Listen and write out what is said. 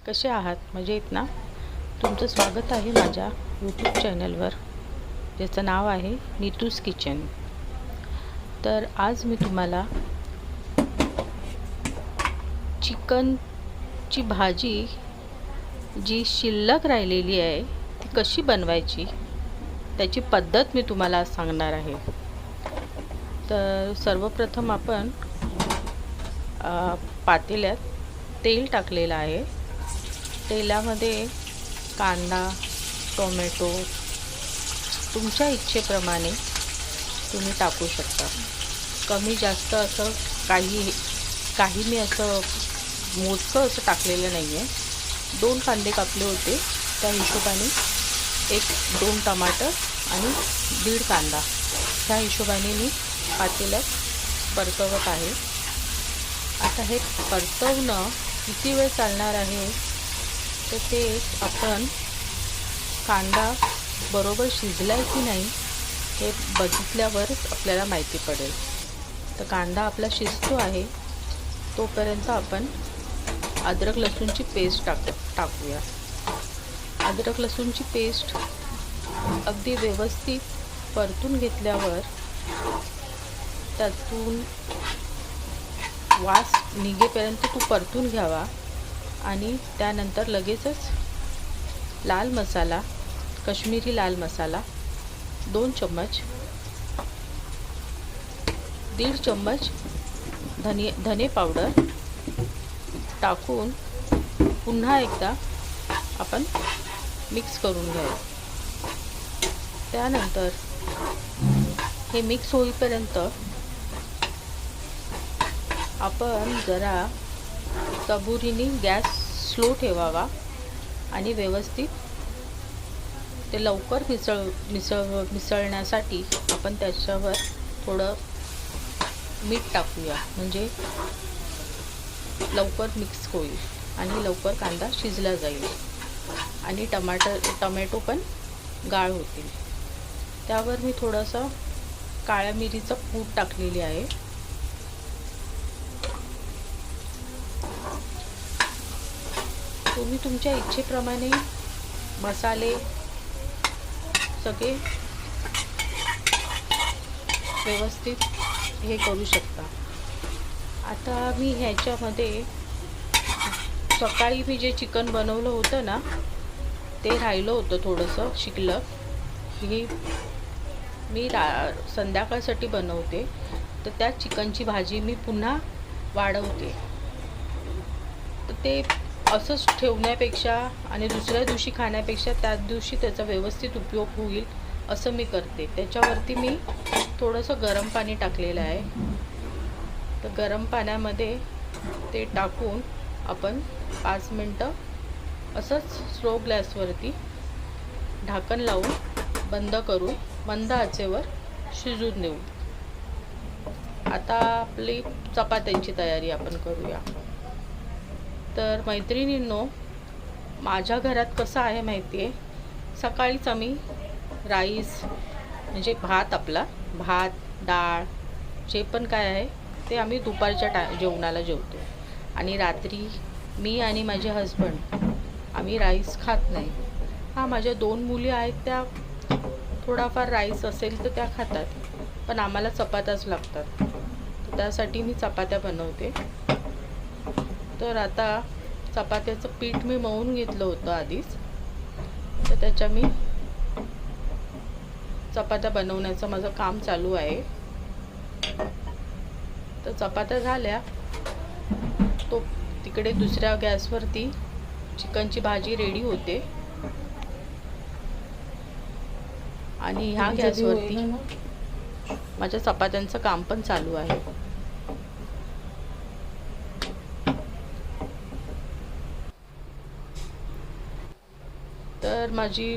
कसे आहात? मजेत ना? तुमचं स्वागत आहे माझ्या यूट्यूब चॅनलवर, ज्याचं नाव आहे नीतूज किचन. तर आज मी तुम्हाला चिकनची भाजी जी शिल्लक राहिलेली आहे ती कशी बनवायची त्याची पद्धत मी तुम्हाला आज सांगणार आहे. तर सर्वप्रथम आपण पातेल्यात तेल टाकलेलं आहे. तेलामध्ये कांदा, टोमॅटो तुमच्या इच्छेप्रमाणे तुम्ही टाकू शकता. कमी जास्त असं काही मी असं मोजकं असं टाकलेलं नाही आहे. 2 कांदे कापले होते, त्या हिशोबाने 1-2 टमाटर आणि 1.5 कांदा, त्या हिशोबाने मी पातेल्यात परतवत आहे. आता हे परतवणं किती वेळ चालणार आहे तर ते आपण कांदा बरोबर शिजला आहे की नाही हे बघितल्यावरच आपल्याला माहिती पडेल. तर कांदा आपला शिजतो आहे तोपर्यंत आपण अद्रक लसूणची पेस्ट टाकूया. अद्रक लसूणची पेस्ट अगदी व्यवस्थित परतून घेतल्यावर त्यातून वास निघेपर्यंत तो परतून घ्यावा आणि त्यानंतर लगेचच लाल मसाला, काश्मीरी लाल मसाला 2 चम्मच, 1.5 चम्मच धने पावडर टाकून पुन्हा एकदा आपण मिक्स करून घ्यायचं. त्यानंतर हे मिक्स होईपर्यंत आपण जरा सबुरीने गॅस स्लो ठेवावा आणि व्यवस्थित ते लवकर मिसळण्यासाठी आपण त्याच्यावर थोडं मीठ टाकूया, म्हणजे लवकर मिक्स होईल आणि लवकर कांदा शिजला जाईल आणि टमॅटो पण गाळ होतील. त्यावर मी थोडंसं काळ्या मिरीचं पूड टाकलेली आहे. तुम्ही तुमच्या इच्छेप्रमाणे मसाले सगळे व्यवस्थित हे करू शकता. आता मी ह्याच्यामध्ये सकाळी मी जे चिकन बनवलं होतं ना ते राहिलं होतं थोडंसं शिल्लक. ही मी संध्याकाळसाठी बनवते, तर त्या चिकनची भाजी मी पुन्हा वाढवते. तर ते असंच ठेवण्यापेक्षा आणि दुसऱ्या दिवशी खाण्यापेक्षा त्याच दिवशी त्याचा व्यवस्थित उपयोग होईल असं मी करते. त्याच्यावरती मी थोडंसं गरम पाणी टाकलेलं आहे. तर गरम पाण्यामध्ये ते टाकून आपण 5 मिनटं असंच स्लो गॅसवरती ढाकण लावून बंद करून मंद आचेवर शिजून देऊ. आता आपली चपात्यांची तयारी आपण करूया. तर मैत्रिणींनो, माझ्या घरात कसं आहे माहिती आहे, सकाळीच आम्ही राईस म्हणजे आपला भात डाळ जे पण काय आहे ते आम्ही दुपारच्या जेवणाला जेवतो. आणि रात्री मी आणि माझे हजबंड आम्ही राईस खात नाही. माझ्या 2 मुली आहेत, त्या थोडाफार राईस असेल तर त्या खातात, पण आम्हाला चपात्याच लागतात. तर त्यासाठी मी चपात्या बनवते. तर आता चपात्याचं पीठ मी मळून घेतलं होतं आधीच, तर त्याच्या मी चपात्या बनवण्याचं माझं काम चालू आहे. तर चपात्या झाल्या, तो तिकडे दुसऱ्या गॅसवरती चिकनची भाजी रेडी होते आणि ह्या गॅसवरती माझ्या चपात्यांचं काम पण चालू आहे. तर माझी